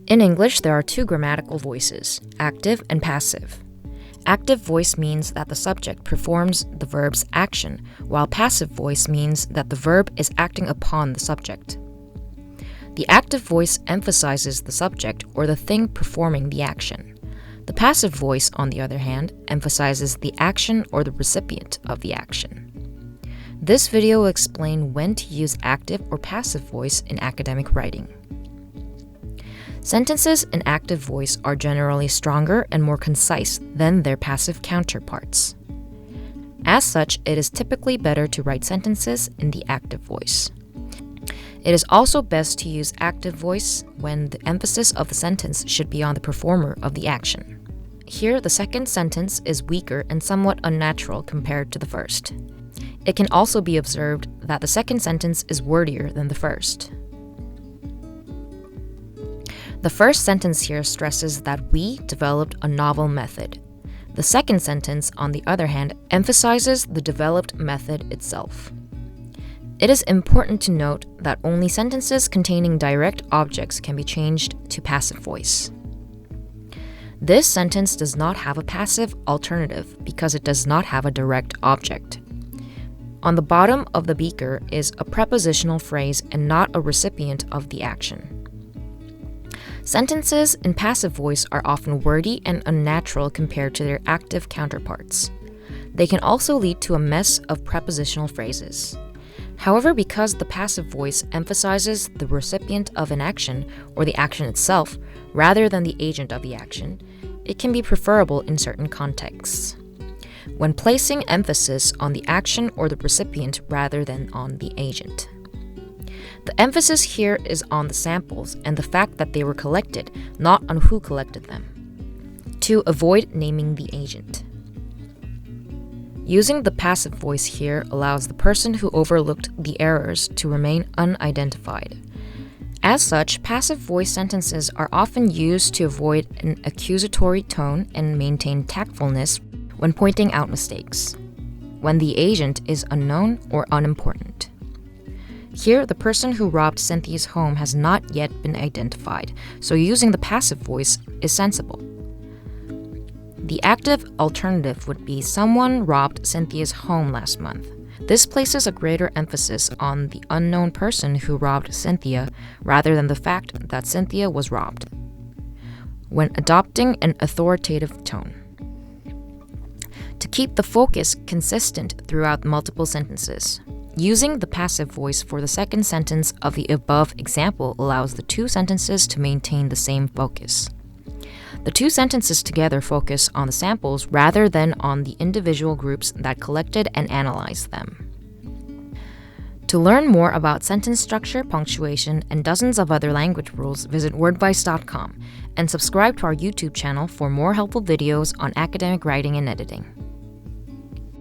In English, there are two grammatical voices, active and passive. Active voice means that the subject performs the verb's action, while passive voice means that the verb is acting upon the subject. The active voice emphasizes the subject or the thing performing the action. The passive voice, on the other hand, emphasizes the action or the recipient of the action. This video will explain when to use active or passive voice in academic writing. Sentences in active voice are generally stronger and more concise than their passive counterparts. As such, it is typically better to write sentences in the active voice. It is also best to use active voice when the emphasis of the sentence should be on the performer of the action. Here, the second sentence is weaker and somewhat unnatural compared to the first. It can also be observed that the second sentence is wordier than the first. The first sentence here stresses that we developed a novel method. The second sentence, on the other hand, emphasizes the developed method itself. It is important to note that only sentences containing direct objects can be changed to passive voice. This sentence does not have a passive alternative because it does not have a direct object. On the bottom of the beaker is a prepositional phrase and not a recipient of the action. Sentences in passive voice are often wordy and unnatural compared to their active counterparts. They can also lead to a mess of prepositional phrases. However, because the passive voice emphasizes the recipient of an action or the action itself rather than the agent of the action, it can be preferable in certain contexts. When placing emphasis on the action or the recipient rather than on the agent. The emphasis here is on the samples and the fact that they were collected, not on who collected them, to avoid naming the agent. Using the passive voice here allows the person who overlooked the errors to remain unidentified. As such, passive voice sentences are often used to avoid an accusatory tone and maintain tactfulness when pointing out mistakes, when the agent is unknown or unimportant. Here, the person who robbed Cynthia's home has not yet been identified, so using the passive voice is sensible. The active alternative would be someone robbed Cynthia's home last month. This places a greater emphasis on the unknown person who robbed Cynthia rather than the fact that Cynthia was robbed, when adopting an authoritative tone. To keep the focus consistent throughout multiple sentences, using the passive voice for the second sentence of the above example allows the two sentences to maintain the same focus. The two sentences together focus on the samples rather than on the individual groups that collected and analyzed them. To learn more about sentence structure, punctuation, and dozens of other language rules, visit wordvice.com and subscribe to our YouTube channel for more helpful videos on academic writing and editing.